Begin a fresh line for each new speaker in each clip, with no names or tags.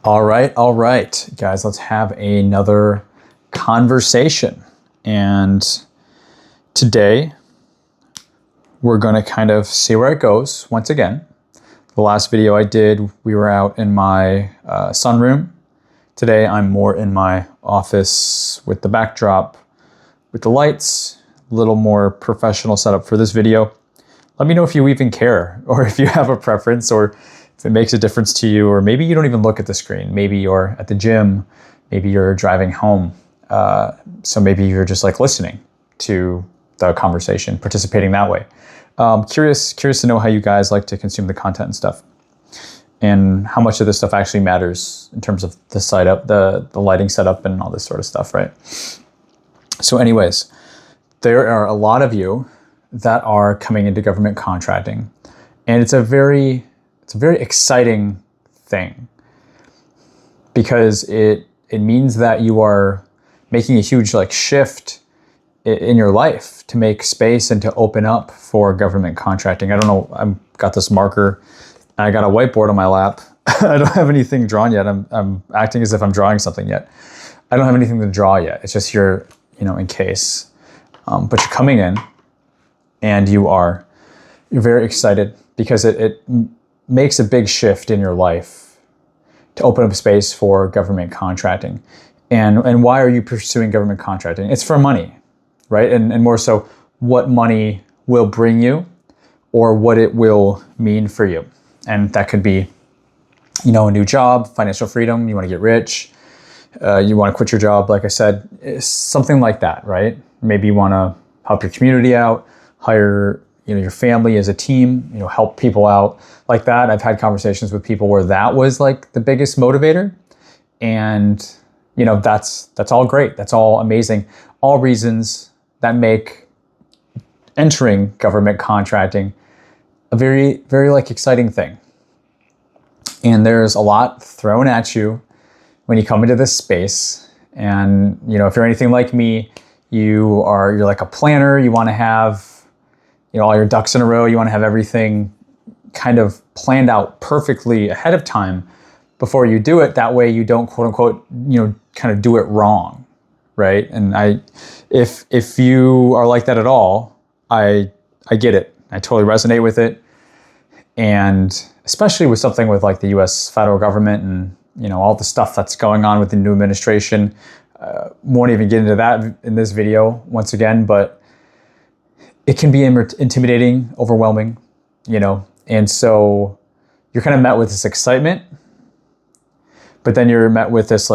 All right, guys, let's have another conversation. And today we're going to kind of see where it goes once again. The last video I did, we were out in my sunroom. Today I'm more in my office with the backdrop, with the lights, a little more professional setup for this video. Let me know if you even care, or if you have a preference, or if it makes a difference to you, or maybe you don't even look at the screen. Maybe you're at the gym, maybe you're driving home. So maybe you're just like listening to the conversation, participating that way. Curious to know how you guys like to consume the content and stuff, and how much of this stuff actually matters in terms of the setup, the lighting setup and all this sort of stuff, right? So anyways, there are a lot of you that are coming into government contracting, and it's a very exciting thing, because it means that you are making a huge shift in your life to make space and to open up for government contracting. I don't know, I've got this marker and I got a whiteboard on my lap. I don't have anything drawn yet. I'm acting as if I'm drawing something yet. I don't have anything to draw yet. It's just here, in case. But you're coming in and you're very excited, because it makes a big shift in your life to open up space for government contracting. And why are you pursuing government contracting? It's for money, right? And more so, what money will bring you, or what it will mean for you. And that could be, a new job, financial freedom, you want to get rich, you want to quit your job, like I said, something like that, right? Maybe you want to help your community out, hire your family as a team, help people out like that. I've had conversations with people where that was like the biggest motivator. And, that's all great. That's all amazing. All reasons that make entering government contracting a very, very exciting thing. And there's a lot thrown at you when you come into this space. And, if you're anything like me, you're like a planner. You want to have all your ducks in a row. You want to have everything kind of planned out perfectly ahead of time before you do it. That way you don't, quote unquote, kind of do it wrong, right? And if you are like that at all, I get it. I totally resonate with it. And especially with something with the US federal government and, all the stuff that's going on with the new administration. Won't even get into that in this video once again, but it can be intimidating, overwhelming, and so you're kind of met with this excitement, but then you're met with this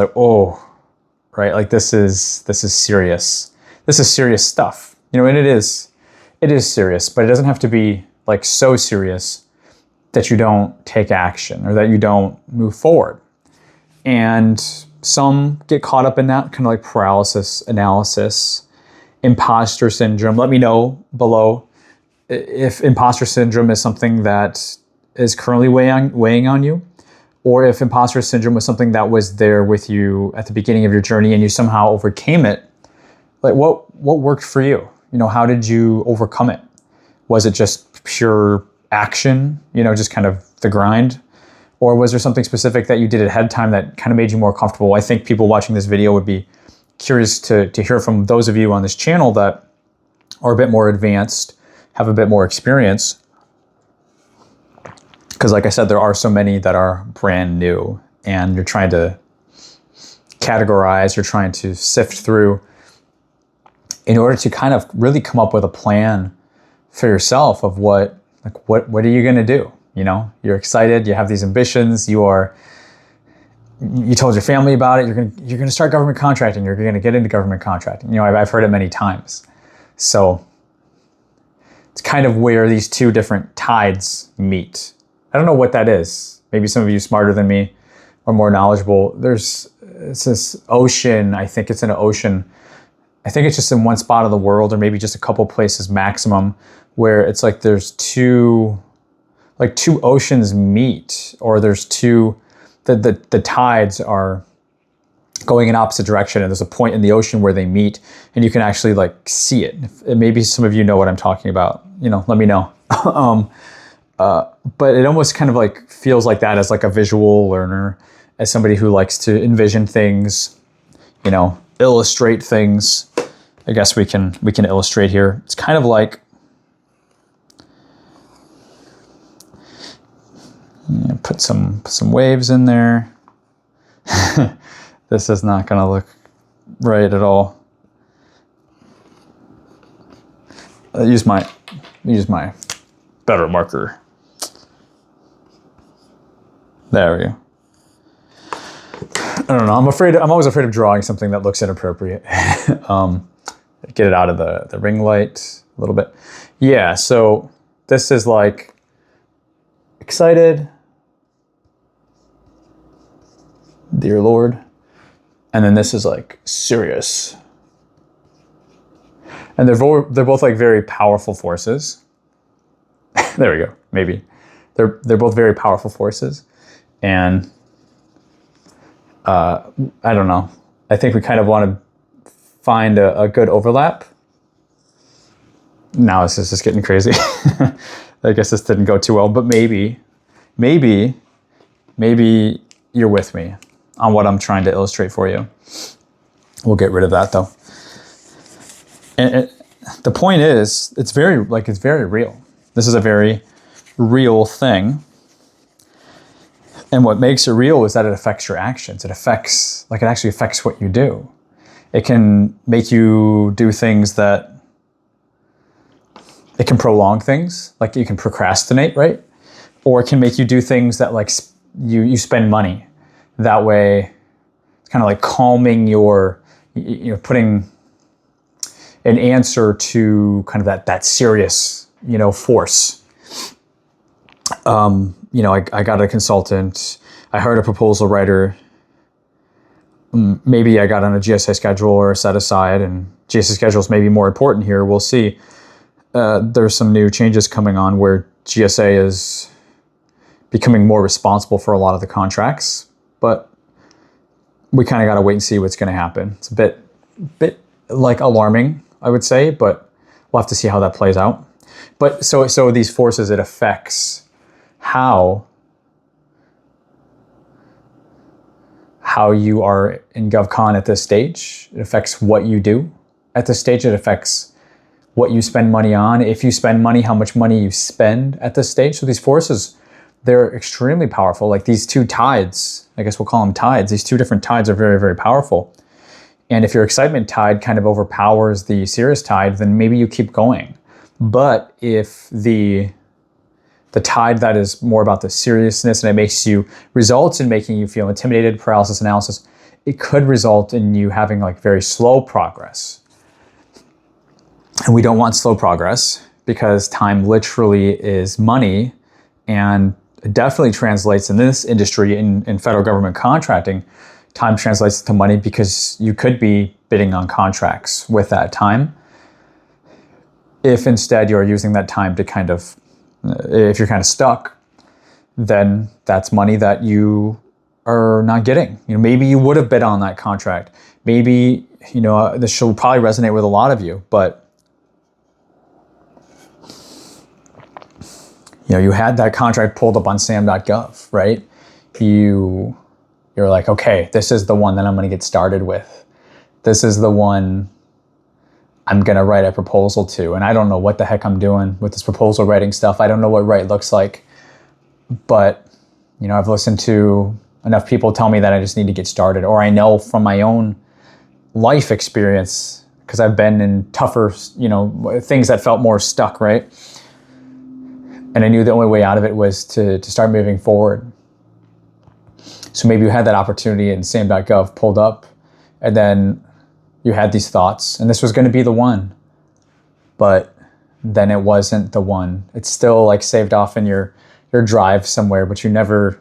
right? This is serious. This is serious stuff, and it is serious, but it doesn't have to be so serious that you don't take action or that you don't move forward. And some get caught up in that kind of paralysis analysis, imposter syndrome. Let me know below if imposter syndrome is something that is currently weighing on you, or if imposter syndrome was something that was there with you at the beginning of your journey and you somehow overcame it. What worked for you? How did you overcome it? Was it just pure action, just kind of the grind? Or was there something specific that you did ahead of time that kind of made you more comfortable? I think people watching this video would be curious to hear from those of you on this channel that are a bit more advanced, have a bit more experience. Because like I said, there are so many that are brand new, and you're trying to categorize, you're trying to sift through in order to kind of really come up with a plan for yourself of what are you going to do? You're excited, you have these ambitions, you told your family about it, you're going to start government contracting, you're going to get into government contracting. I've heard it many times. So it's kind of where these two different tides meet. I don't know what that is. Maybe some of you smarter than me or more knowledgeable. It's this ocean. I think it's in an ocean. I think it's just in one spot of the world, or maybe just a couple places maximum, where it's there's two oceans meet, or there's the tides are going in opposite direction, and there's a point in the ocean where they meet, and you can actually see it. Maybe some of you know what I'm talking about. Let me know. But it almost kind of feels like that as a visual learner. as somebody who likes to envision things, you know, illustrate things, I guess we can illustrate here. It's kind of like, put some waves in there. This is not going to look right at all. Use my better marker. There we go. I don't know. I'm always afraid of drawing something that looks inappropriate. Get it out of the ring light a little bit. Yeah. So this is like excited, dear Lord, and then this is like serious. And they're both like very powerful forces. There we go. Maybe they're both very powerful forces, and I don't know. I think we kind of want to find a good overlap. Now this is just getting crazy. I guess this didn't go too well, but maybe you're with me on what I'm trying to illustrate for you. We'll get rid of that though. And the point is, it's very real. This is a very real thing. And what makes it real is that it affects your actions. It actually affects what you do. It can make you do things that, it can prolong things, like you can procrastinate, right? Or it can make you do things that like you spend money. That way, it's kind of like calming you're putting an answer to kind of that serious, force. I got a consultant, I hired a proposal writer, maybe I got on a GSA schedule or a set aside, and GSA schedules may be more important here. We'll see. There's some new changes coming on where GSA is becoming more responsible for a lot of the contracts, but we kind of got to wait and see what's going to happen. It's a bit like alarming, I would say, but we'll have to see how that plays out. But so these forces, it affects how you are in GovCon at this stage. It affects what you do at this stage. It affects what you spend money on. If you spend money, how much money you spend at this stage. So these forces, they're extremely powerful. Like these two tides, I guess we'll call them tides. These two different tides are very, very powerful. And if your excitement tide kind of overpowers the serious tide, then maybe you keep going. But if the tide that is more about the seriousness and results in making you feel intimidated, paralysis analysis, it could result in you having like very slow progress. And we don't want slow progress because time literally is money, and it definitely translates in this industry, in federal government contracting, time translates to money because you could be bidding on contracts with that time. If instead you're using that time to kind of, if you're kind of stuck, then that's money that you are not getting. Maybe you would have bid on that contract. Maybe, this will probably resonate with a lot of you, but you had that contract pulled up on sam.gov, right? You're like, okay, this is the one that I'm going to get started with. This is the one I'm going to write a proposal to. And I don't know what the heck I'm doing with this proposal writing stuff. I don't know what right looks like. But, I've listened to enough people tell me that I just need to get started. Or I know from my own life experience, because I've been in tougher, things that felt more stuck, right? And I knew the only way out of it was to start moving forward. So maybe you had that opportunity and sam.gov pulled up, and then you had these thoughts, and this was going to be the one, but then it wasn't the one. It's still like saved off in your drive somewhere, but you never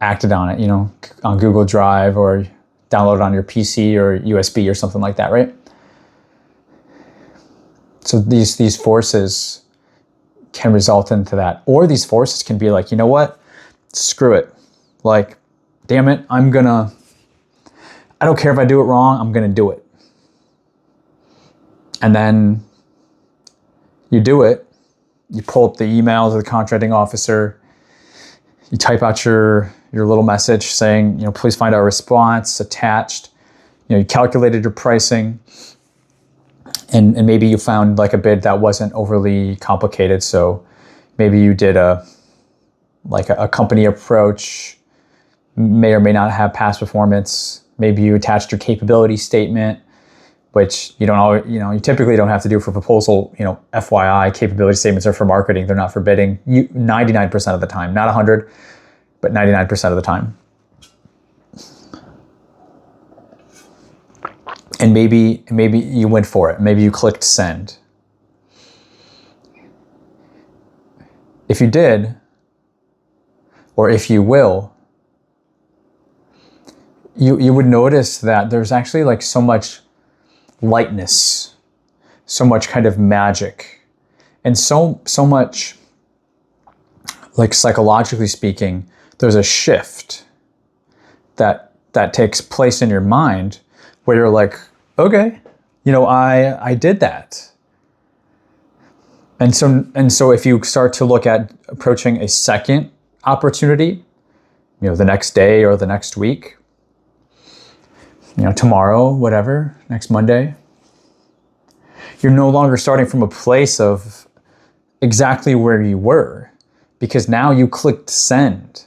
acted on it, on Google Drive or download it on your PC or USB or something like that, right? So these forces can result into that, or these forces can be like, you know what? Screw it. Like, damn it, I don't care if I do it wrong, I'm going to do it. And then you do it. You pull up the emails of the contracting officer. You type out your little message saying, please find our response attached. You calculated your pricing, and maybe you found like a bid that wasn't overly complicated. So maybe you did a company approach, may or may not have past performance. Maybe you attached your capability statement, which you don't always, you typically don't have to do for proposal. FYI, capability statements are for marketing. They're not for bidding. 99% of the time, not 100, but 99% of the time. And maybe you went for it. Maybe you clicked send. If you did, or if you will, you would notice that there's actually like so much lightness, so much kind of magic, and so much, like psychologically speaking, there's a shift that takes place in your mind where you're like, okay, I did that. And so if you start to look at approaching a second opportunity, the next day or the next week, tomorrow, whatever, next Monday, you're no longer starting from a place of exactly where you were, because now you clicked send.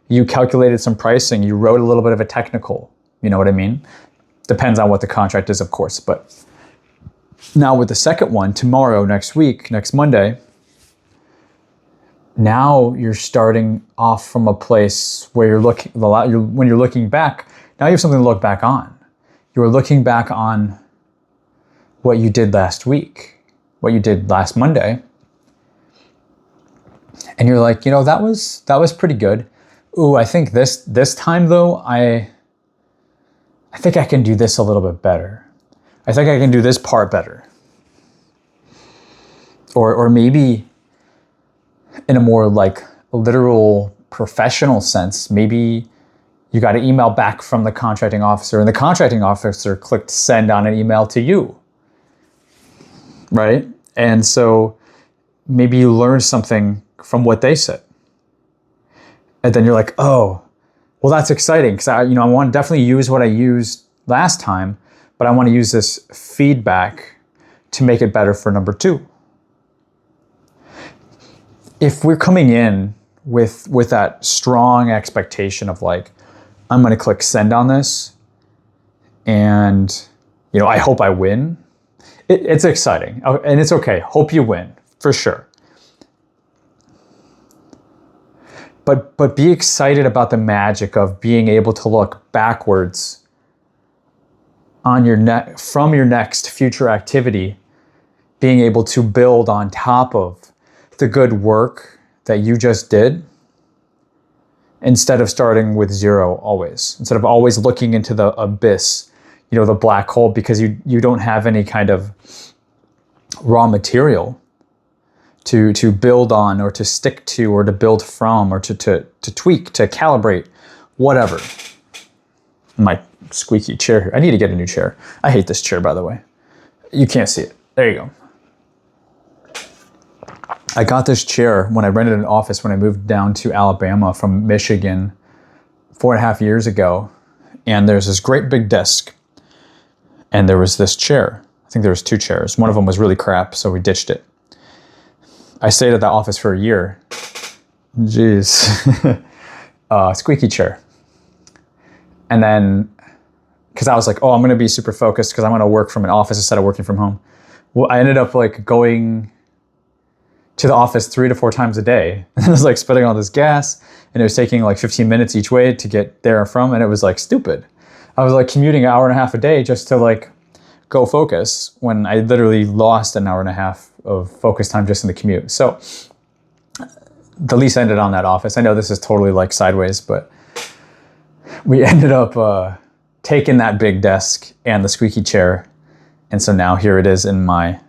You calculated some pricing. You wrote a little bit of a technical, you know what I mean? Depends on what the contract is, of course. But now with the second one, tomorrow, next week, next Monday, now you're starting off from a place where when you're looking back, now you have something to look back on. You're looking back on what you did last week, what you did last Monday. And you're like, that was pretty good. Ooh, I think this time though, I think I can do this a little bit better. I think I can do this part better. Or maybe in a more like literal professional sense, maybe you got an email back from the contracting officer and the contracting officer clicked send on an email to you, right? And so maybe you learned something from what they said. And then you're like, oh, well, that's exciting, because I want to definitely use what I used last time, but I want to use this feedback to make it better for number two. If we're coming in with that strong expectation of like, I'm going to click send on this, and I hope I win, it's exciting, and it's okay. Hope you win for sure. But be excited about the magic of being able to look backwards on from your next future activity, being able to build on top of the good work that you just did, instead of starting with zero always. Instead of always looking into the abyss, the black hole, because you don't have any kind of raw material to build on, or to stick to, or to build from, or to tweak, to calibrate, whatever. My squeaky chair here. I need to get a new chair. I hate this chair, by the way. You can't see it. There you go. I got this chair when I rented an office when I moved down to Alabama from Michigan 4.5 years ago. And there's this great big desk. And there was this chair. I think there was 2 chairs. One of them was really crap, so we ditched it. I stayed at that office for a year. Jeez. Squeaky chair. And then, because I was like, oh, I'm going to be super focused because I'm going to work from an office instead of working from home. Well, I ended up like going to the office 3 to 4 times a day. And I was like spending all this gas, and it was taking like 15 minutes each way to get there and from, and it was like stupid. I was like commuting an hour and a half a day just to like go focus, when I literally lost an hour and a half of focus time just in the commute. So the lease ended on that office. I know this is totally like sideways, but we ended up taking that big desk and the squeaky chair. And so now here it is in my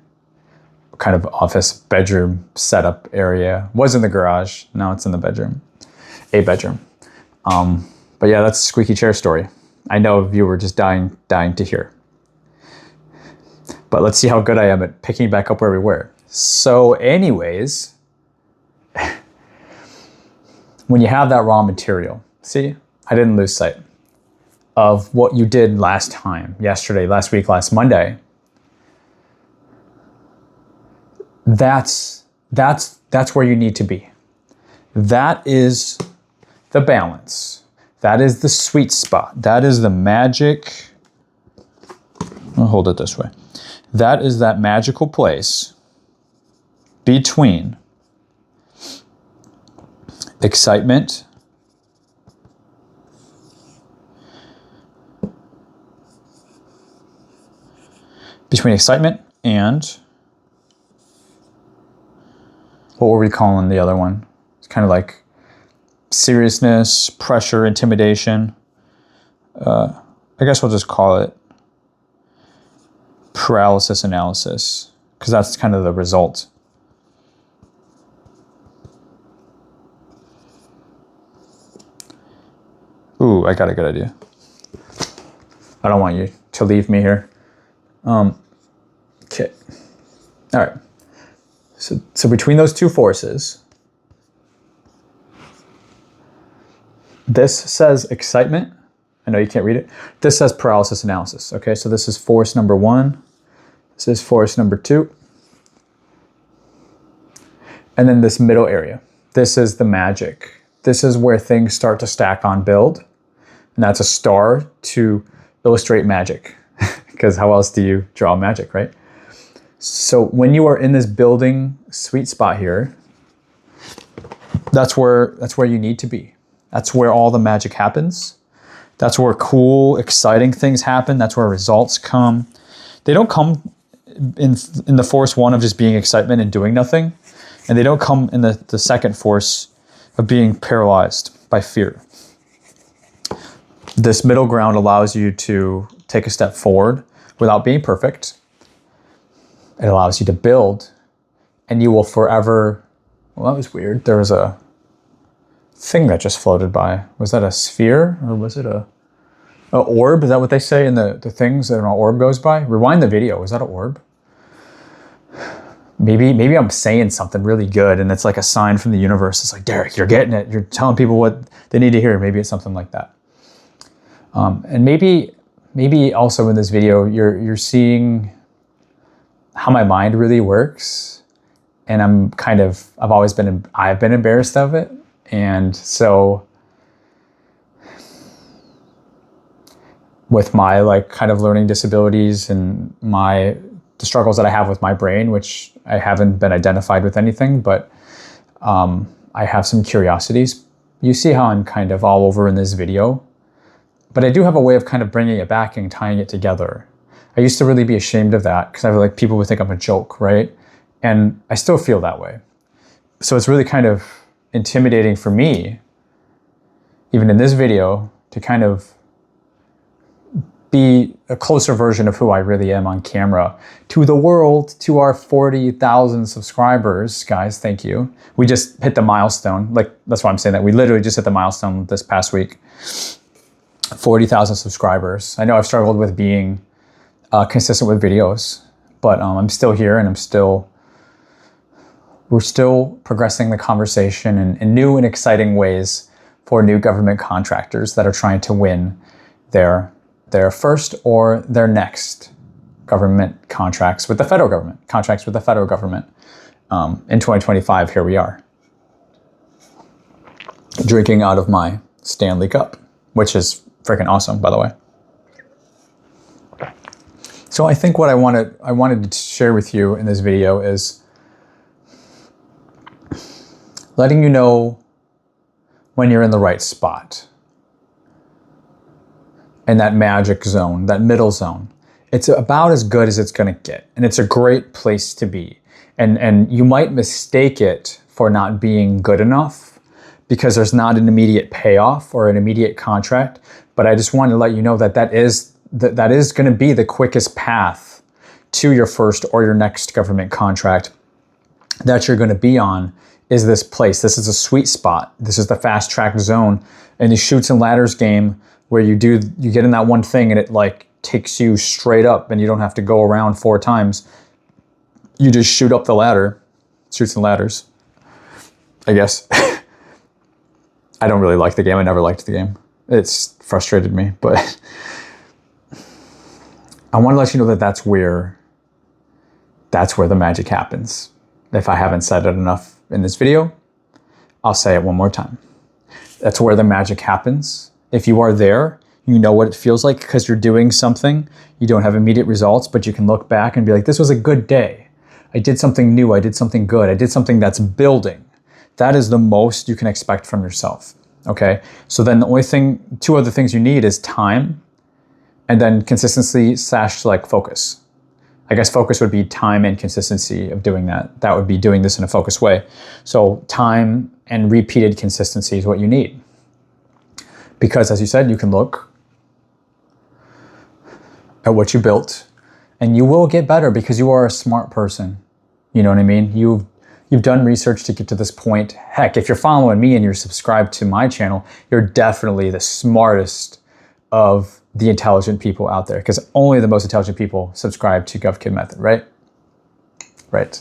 kind of office bedroom setup area. Was in the garage, now it's in the bedroom, a bedroom. But yeah, that's a squeaky chair story. I know you were just dying to hear. But let's see how good I am at picking back up where we were. So anyways, when you have that raw material, see, I didn't lose sight of what you did last time, yesterday, last week, last Monday. That's where you need to be. That is the balance. That is the sweet spot. That is the magic. I'll hold it this way. That is that magical place between excitement and what were we calling the other one? It's kind of like seriousness, pressure, intimidation. I guess we'll just call it paralysis analysis, because that's kind of the result. Ooh, I got a good idea. I don't want you to leave me here. Okay. All right. So between those two forces, this says excitement. I know you can't read it. This says paralysis analysis. Okay, so this is force number 1. This is force number 2. And then this middle area. This is the magic. This is where things start to stack on build. And that's a star to illustrate magic. Because how else do you draw magic, right? So when you are in this building sweet spot here, that's where you need to be. That's where all the magic happens. That's where cool, exciting things happen. That's where results come. They don't come in the force 1 of just being excitement and doing nothing. And they don't come in the second force of being paralyzed by fear. This middle ground allows you to take a step forward without being perfect. It allows you to build, and you will forever... Well, that was weird. There was a thing that just floated by. Was that a sphere, or was it a orb? Is that what they say in the things that an orb goes by? Rewind the video. Was that an orb? Maybe I'm saying something really good, and it's like a sign from the universe. It's like, Derek, you're getting it. You're telling people what they need to hear. Maybe it's something like that. And maybe also in this video, you're seeing how my mind really works, and I've been embarrassed of it, and so with my like kind of learning disabilities and the struggles that I have with my brain, which I haven't been identified with anything, but I have some curiosities. You see how I'm kind of all over in this video, but I do have a way of kind of bringing it back and tying it together. I used to really be ashamed of that because I feel like people would think I'm a joke, right? And I still feel that way. So it's really kind of intimidating for me, even in this video, to kind of be a closer version of who I really am on camera to the world, to our 40,000 subscribers. Guys, thank you. We just hit the milestone. Like, that's why I'm saying that. We literally just hit the milestone this past week. 40,000 subscribers. I know I've struggled with being consistent with videos, but I'm still here, and we're still progressing the conversation in new and exciting ways for new government contractors that are trying to win their first or their next government contracts with the federal government. In 2025, here we are, drinking out of my Stanley Cup, which is freaking awesome, by the way. So I think what I wanted to share with you in this video is letting you know when you're in the right spot. In that magic zone, that middle zone. It's about as good as it's gonna get. And it's a great place to be. And you might mistake it for not being good enough because there's not an immediate payoff or an immediate contract. But I just wanted to let you know that is gonna be the quickest path to your first or your next government contract that you're gonna be on, is this place. This is a sweet spot. This is the fast track zone. And the chutes and ladders game where you get in that one thing and it like takes you straight up and you don't have to go around 4 times. You just shoot up the ladder, chutes and ladders, I guess. I don't really like the game. I never liked the game. It's frustrated me, but I want to let you know that that's where the magic happens. If I haven't said it enough in this video, I'll say it one more time. That's where the magic happens. If you are there, you know what it feels like because you're doing something. You don't have immediate results, but you can look back and be like, this was a good day. I did something new. I did something good. I did something that's building. That is the most you can expect from yourself. Okay. So then the only thing, two other things you need is time and then consistency / like focus. I guess focus would be time and consistency of doing that. That would be doing this in a focused way. So time and repeated consistency is what you need. Because as you said, you can look at what you built and you will get better because you are a smart person. You know what I mean? You've done research to get to this point. Heck, if you're following me and you're subscribed to my channel, you're definitely the smartest of the intelligent people out there because only the most intelligent people subscribe to GovKid Method, right? Right.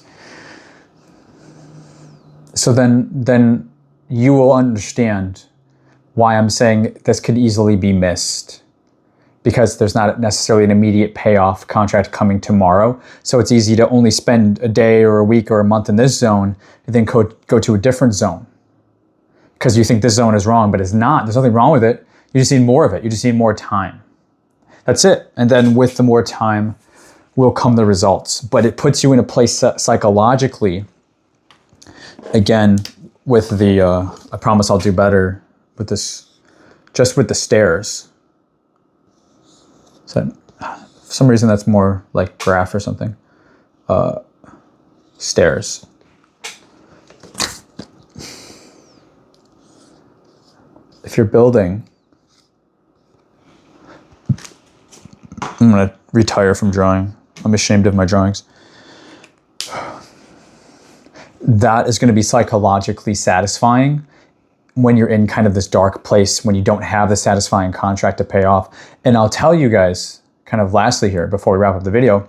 So then you will understand why I'm saying this could easily be missed because there's not necessarily an immediate payoff contract coming tomorrow. So it's easy to only spend a day or a week or a month in this zone and then go to a different zone because you think this zone is wrong, but it's not. There's nothing wrong with it. You just need more of it. You just need more time. That's it. And then with the more time will come the results. But it puts you in a place psychologically, again, with the, I promise I'll do better with this, just with the stairs. So for some reason that's more like graph or something. Stairs. If you're building, I'm going to retire from drawing. I'm ashamed of my drawings. That is going to be psychologically satisfying when you're in kind of this dark place, when you don't have the satisfying contract to pay off. And I'll tell you guys, kind of lastly here, before we wrap up the video,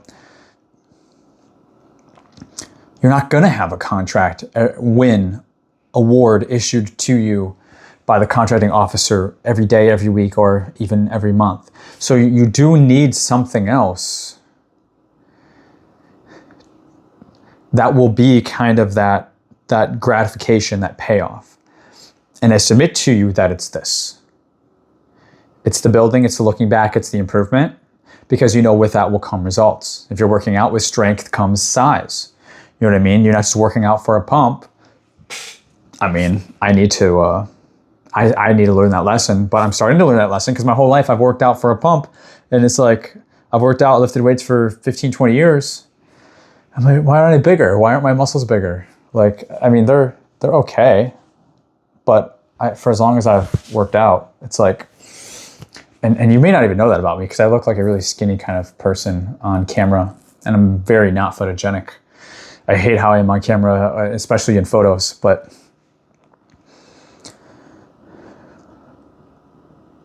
you're not going to have a contract award issued to you by the contracting officer every day, every week, or even every month. So you do need something else that will be kind of that gratification, that payoff. And I submit to you that it's this. It's the building, it's the looking back, it's the improvement, because you know with that will come results. If you're working out with strength comes size. You know what I mean? You're not just working out for a pump. I mean, I need to learn that lesson, but I'm starting to learn that lesson because my whole life I've worked out for a pump. And it's like, I've worked out, lifted weights for 15, 20 years. I'm like, why aren't they bigger? Why aren't my muscles bigger? Like, I mean, they're okay, but for as long as I've worked out, it's like, and you may not even know that about me because I look like a really skinny kind of person on camera and I'm very not photogenic. I hate how I am on camera, especially in photos, but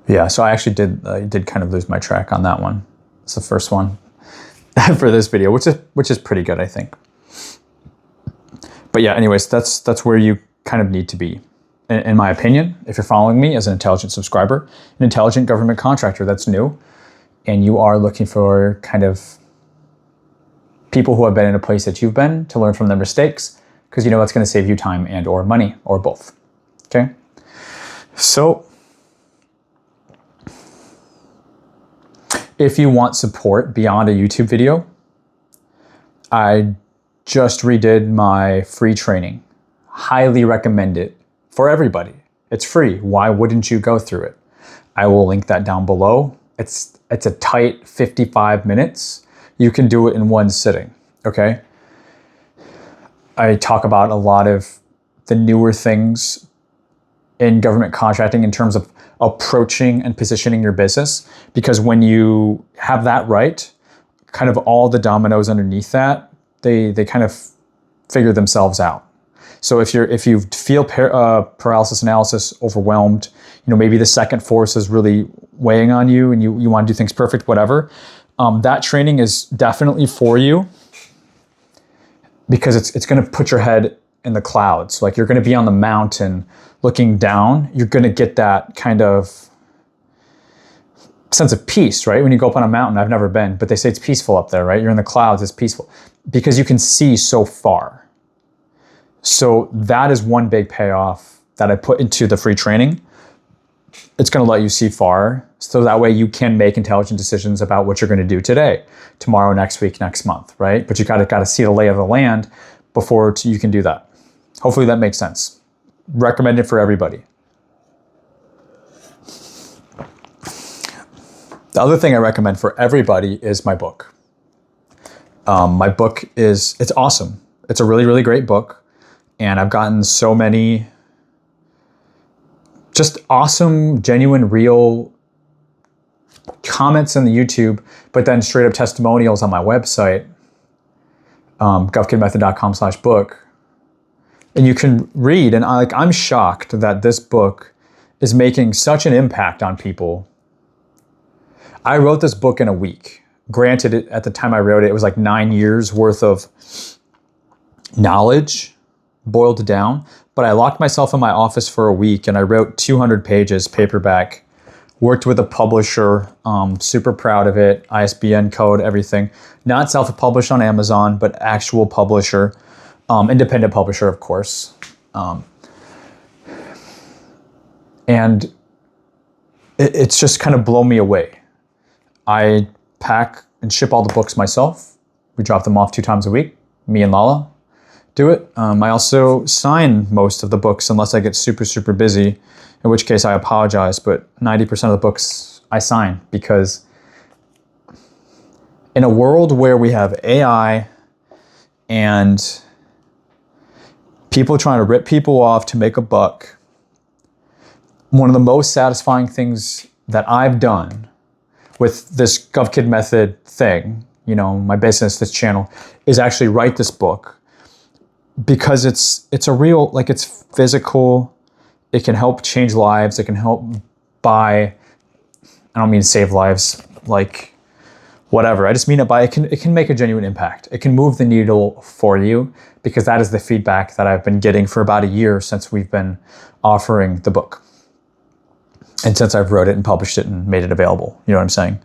yeah, so I actually did kind of lose my track on that one. It's the first one for this video, which is pretty good, I think. But yeah, anyways, that's where you kind of need to be. In my opinion, if you're following me as an intelligent subscriber, an intelligent government contractor that's new, and you are looking for kind of people who have been in a place that you've been to learn from their mistakes, because you know that's going to save you time and or money or both. Okay? So if you want support beyond a YouTube video, I just redid my free training. Highly recommend it for everybody. It's free. Why wouldn't you go through it? I will link that down below. It's a tight 55 minutes. You can do it in one sitting, okay? I talk about a lot of the newer things in government contracting in terms of approaching and positioning your business, because when you have that right, kind of all the dominoes underneath that, they kind of figure themselves out. So if you feel paralysis analysis, overwhelmed, you know, maybe the second force is really weighing on you and you want to do things perfect, whatever, that training is definitely for you, because it's going to put your head in the clouds. Like you're going to be on the mountain looking down, you're going to get that kind of sense of peace, right? When you go up on a mountain, I've never been, but they say it's peaceful up there, right? You're in the clouds, it's peaceful because you can see so far. So that is one big payoff that I put into the free training. It's going to let you see far, so that way you can make intelligent decisions about what you're going to do today, tomorrow, next week, next month, right? But you got to see the lay of the land before you can do that. Hopefully that makes sense. Recommended for everybody. The other thing I recommend for everybody is my book. My book it's awesome. It's a really, really great book. And I've gotten so many just awesome, genuine, real comments in the YouTube, but then straight up testimonials on my website, govkidmethod.com/book. And you can read, and I'm shocked that this book is making such an impact on people. I wrote this book in a week. Granted, at the time I wrote it, it was like 9 years worth of knowledge boiled down. But I locked myself in my office for a week and I wrote 200 pages paperback, worked with a publisher, super proud of it, ISBN code, everything. Not self-published on Amazon, but actual publisher, independent publisher, of course. And it's just kind of blown me away. I pack and ship all the books myself. We drop them off 2 times a week. Me and Lala do it. I also sign most of the books unless I get super, super busy, in which case I apologize, but 90% of the books I sign because in a world where we have AI and people trying to rip people off to make a buck, one of the most satisfying things that I've done with this GovKid method thing, my business, this channel, is actually write this book. Because it's a real, it's physical, it can help change lives, it can help I don't mean save lives, whatever. I just mean it can make a genuine impact. It can move the needle for you because that is the feedback that I've been getting for about a year since we've been offering the book. And since I've wrote it and published it and made it available, you know what I'm saying?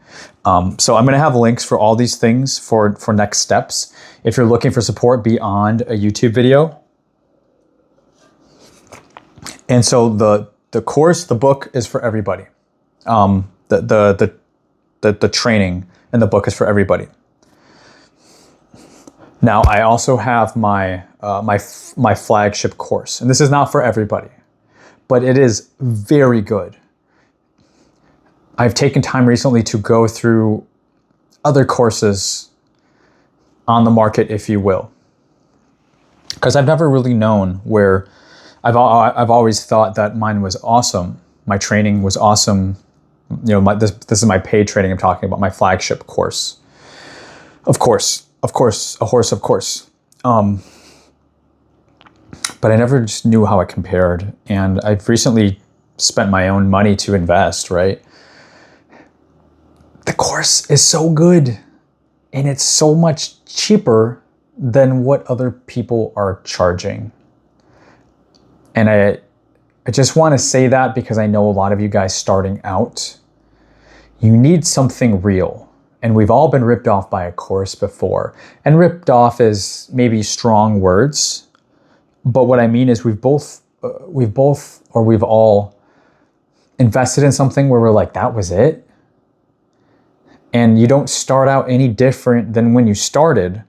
So I'm going to have links for all these things for next steps. If you're looking for support beyond a YouTube video. And so the course, the book is for everybody. The training and the book is for everybody. Now I also have my my flagship course, and this is not for everybody, but it is very good. I've taken time recently to go through other courses on the market, if you will, because I've never really known where I've always thought that mine was awesome. My training was awesome. This is my paid training I'm talking about, my flagship course. Of course, a horse, of course. But I never just knew how it compared. And I've recently spent my own money to invest, right? The course is so good and it's so much cheaper than what other people are charging. And I just want to say that because I know a lot of you guys starting out, you need something real. And we've all been ripped off by a course before. And ripped off is maybe strong words, but what I mean is we've all invested in something where we're like, that was it. And you don't start out any different than when you started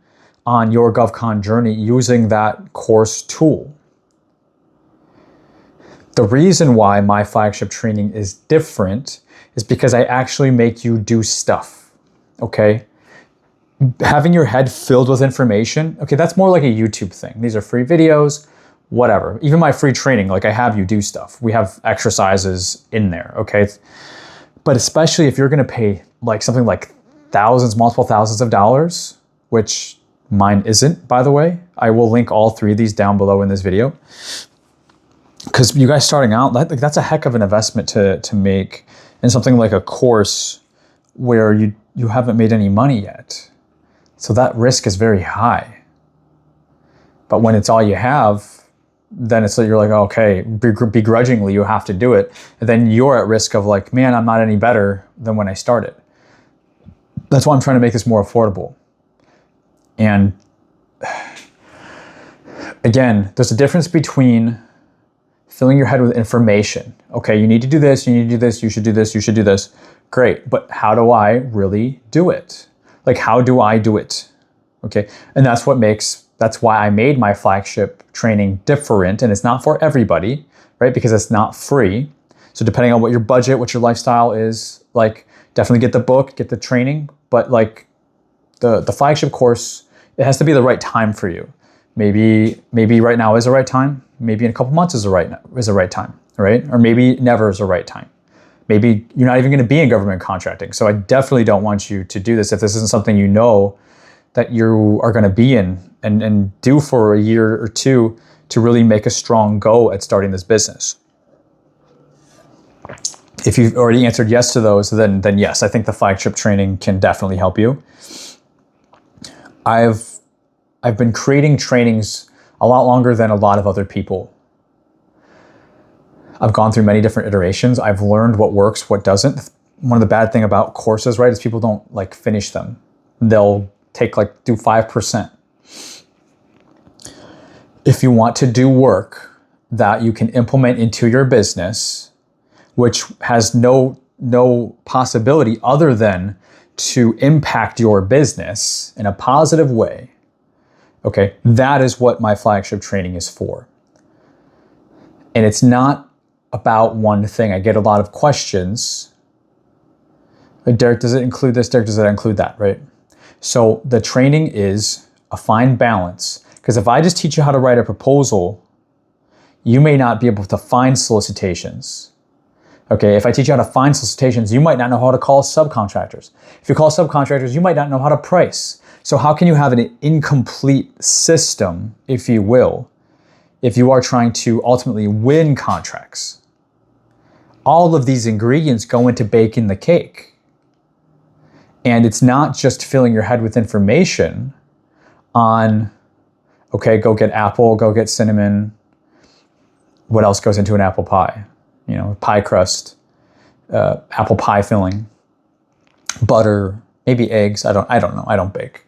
on your GovCon journey using that course tool. The reason why my flagship training is different is because I actually make you do stuff, okay? Having your head filled with information, okay, that's more like a YouTube thing. These are free videos, whatever. Even my free training, I have you do stuff. We have exercises in there, okay? But especially if you're gonna pay something like multiple thousands of dollars, which mine isn't, by the way. I will link all 3 of these down below in this video. Because you guys starting out, that's a heck of an investment to make in something like a course where you haven't made any money yet. So that risk is very high. But when it's all you have, then it's like you're like, okay, begrudgingly you have to do it. And then you're at risk of like, man, I'm not any better than when I started. That's why I'm trying to make this more affordable. And again, there's a difference between filling your head with information. Okay, you need to do this, you need to do this, you should do this, you should do this. Great, but how do I really do it? Like, how do I do it? Okay, and that's why I made my flagship training different, and it's not for everybody, right? Because it's not free. So depending on what your budget, what your lifestyle is, like, definitely get the book, get the training, but like the flagship course, it has to be the right time for you. Maybe right now is the right time. Maybe in a couple months is the right time, right? Or maybe never is the right time. Maybe you're not even going to be in government contracting. So I definitely don't want you to do this if this isn't something you know that you are going to be in and do for a year or two to really make a strong go at starting this business. If you've already answered yes to those, then yes, I think the flagship training can definitely help you. I've been creating trainings a lot longer than a lot of other people. I've gone through many different iterations. I've learned what works, what doesn't. One of the bad things about courses, right, is people don't like finish them. They'll do 5%. If you want to do work that you can implement into your business, which has no possibility other than to impact your business in a positive way, okay, that is what my flagship training is for. And it's not about one thing. I get a lot of questions. Derek, does it include this? Derek, does it include that, right? So the training is a fine balance. Because if I just teach you how to write a proposal, you may not be able to find solicitations. Okay, if I teach you how to find solicitations, you might not know how to call subcontractors. If you call subcontractors, you might not know how to price. So how can you have an incomplete system, if you will, if you are trying to ultimately win contracts? All of these ingredients go into baking the cake. And it's not just filling your head with information on, okay, go get apple, go get cinnamon. What else goes into an apple pie? You know, pie crust, apple pie filling, butter, maybe eggs. I don't know. I don't bake.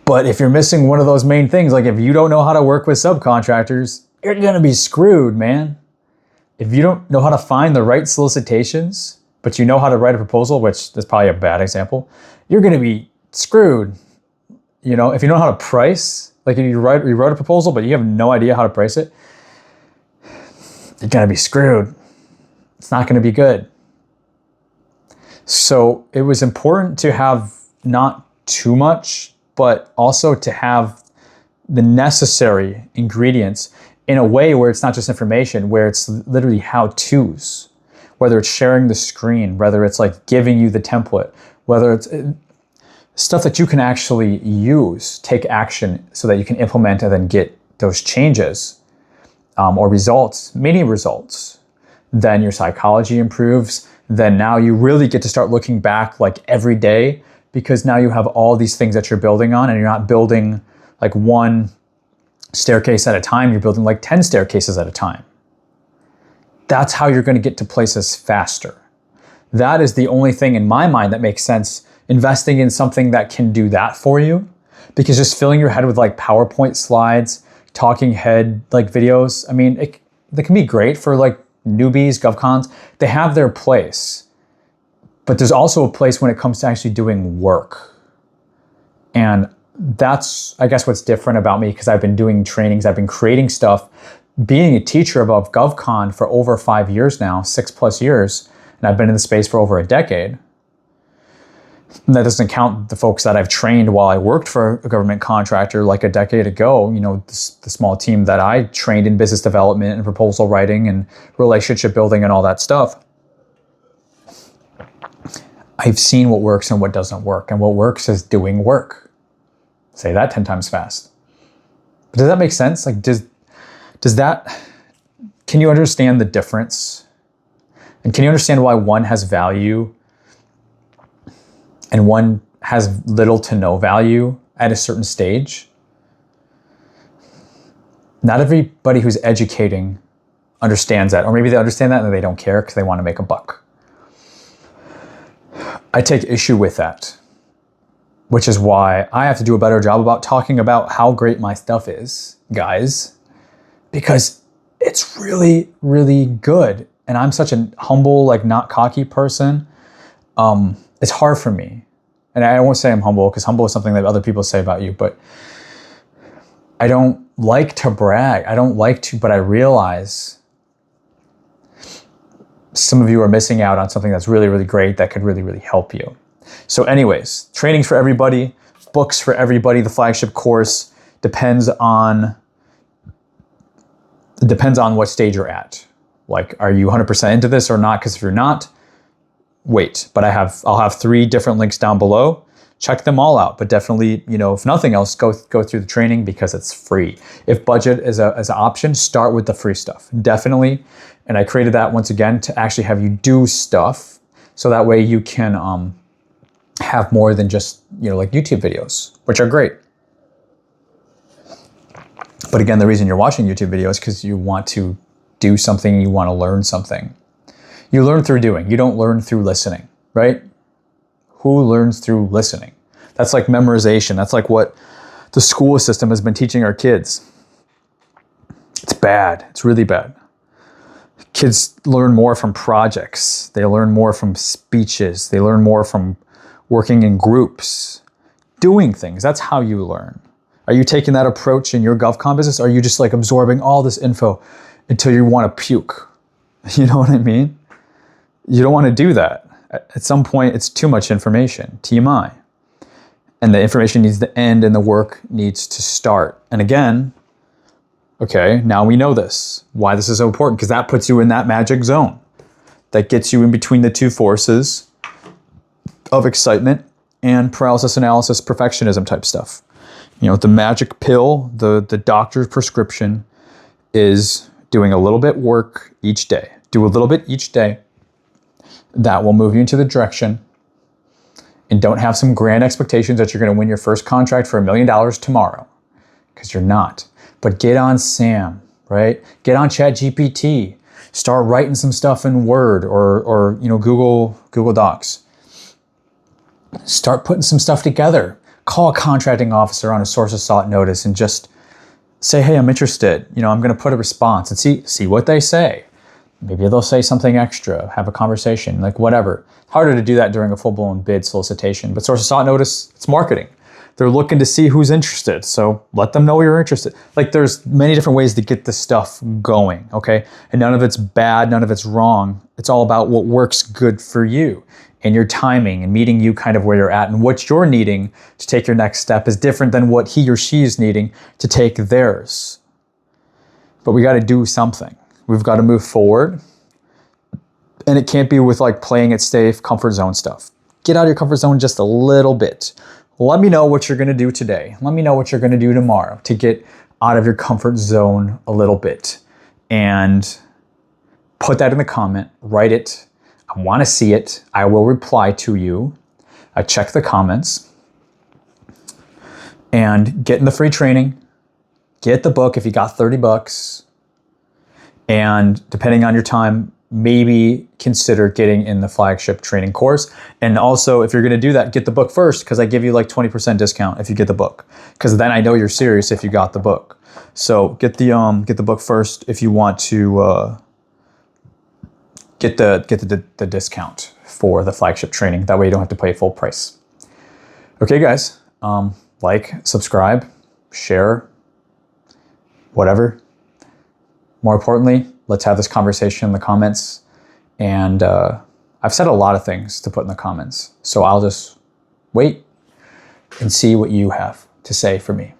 But if you're missing one of those main things, like if you don't know how to work with subcontractors, you're gonna be screwed, man. If you don't know how to find the right solicitations, but you know how to write a proposal, which is probably a bad example, you're gonna be screwed. You know, if you know how to price, like if you wrote a proposal, but you have no idea how to price it, you're gonna be screwed. It's not gonna be good. So it was important to have not too much, but also to have the necessary ingredients in a way where it's not just information, where it's literally how-tos, whether it's sharing the screen, whether it's like giving you the template, whether it's stuff that you can actually use, take action so that you can implement and then get those changes or results, mini results. Then your psychology improves. Then now you really get to start looking back like every day, because now you have all these things that you're building on, and you're not building like one staircase at a time, you're building like 10 staircases at a time. That's how you're going to get to places faster. That is the only thing in my mind that makes sense, investing in something that can do that for you, because just filling your head with like PowerPoint slides, talking head like videos, I mean, they can be great for like newbies, GovCons. They have their place. But there's also a place when it comes to actually doing work. And that's, I guess, what's different about me, because I've been doing trainings, I've been creating stuff, being a teacher above GovCon for over 5 years now, 6+ years, and I've been in the space for over a decade. And that doesn't count the folks that I've trained while I worked for a government contractor like a decade ago, you know, the small team that I trained in business development and proposal writing and relationship building and all that stuff. I've seen what works and what doesn't work, and what works is doing work. Say that 10 times fast. But does that make sense? Like, does that, can you understand the difference? And can you understand why one has value and one has little to no value at a certain stage? Not everybody who's educating understands that, or maybe they understand that and they don't care because they want to make a buck. I take issue with that, which is why I have to do a better job about talking about how great my stuff is, guys, because it's really, really good. And I'm such a humble, like not cocky person. It's hard for me. And I won't say I'm humble because humble is something that other people say about you, but I don't like to brag. I don't like to, but I realize some of you are missing out on something that's really, really great that could really, really help you. So anyways, trainings for everybody, books for everybody. The flagship course depends on what stage you're at. Like, are you 100% into this or not? Because if you're not, wait. But I'll have 3 different links down below. Check them all out. But definitely, if nothing else, go through the training because it's free. If budget is an option, start with the free stuff. Definitely. And I created that once again to actually have you do stuff, so that way you can have more than just like YouTube videos, which are great. But again, the reason you're watching YouTube videos is because you want to do something, you want to learn something. You learn through doing. You don't learn through listening, right? Who learns through listening? That's like memorization. That's like what the school system has been teaching our kids. It's bad. It's really bad. Kids learn more from projects. They learn more from speeches. They learn more from working in groups, doing things. That's how you learn. Are you taking that approach in your GovCon business? Or are you just like absorbing all this info until you want to puke? You know what I mean? You don't want to do that. At some point, it's too much information, TMI. And the information needs to end and the work needs to start. And again, okay, now we know this, why this is so important, because that puts you in that magic zone. That gets you in between the 2 forces of excitement and paralysis analysis, perfectionism type stuff. The magic pill, the doctor's prescription is doing a little bit work each day. Do a little bit each day. That will move you into the direction. And don't have some grand expectations that you're going to win your first contract for $1 million tomorrow, because you're not. But get on SAM, right? Get on ChatGPT. Start writing some stuff in Word or Google Docs. Start putting some stuff together. Call a contracting officer on a source of sought notice and just say, hey, I'm interested. I'm going to put a response and see what they say. Maybe they'll say something extra, have a conversation, like whatever. Harder to do that during a full-blown bid solicitation, but source of sought notice, it's marketing. They're looking to see who's interested, so let them know you're interested. Like, there's many different ways to get this stuff going, okay? And none of it's bad, none of it's wrong. It's all about what works good for you and your timing and meeting you kind of where you're at, and what you're needing to take your next step is different than what he or she is needing to take theirs. But we got to do something. We've got to move forward. And it can't be with like playing it safe, comfort zone stuff. Get out of your comfort zone just a little bit. Let me know what you're going to do today. Let me know what you're going to do tomorrow to get out of your comfort zone a little bit. And put that in the comment. Write it. I want to see it. I will reply to you. I check the comments. And get in the free training. Get the book if you got $30. And depending on your time, maybe consider getting in the flagship training course. And also, if you're going to do that, get the book first, because I give you like 20% discount if you get the book, because then I know you're serious if you got the book. So get the book first if you want to get the discount for the flagship training. That way you don't have to pay full price. Okay, guys, like, subscribe, share, whatever. More importantly, let's have this conversation in the comments. And I've said a lot of things to put in the comments, so I'll just wait and see what you have to say for me.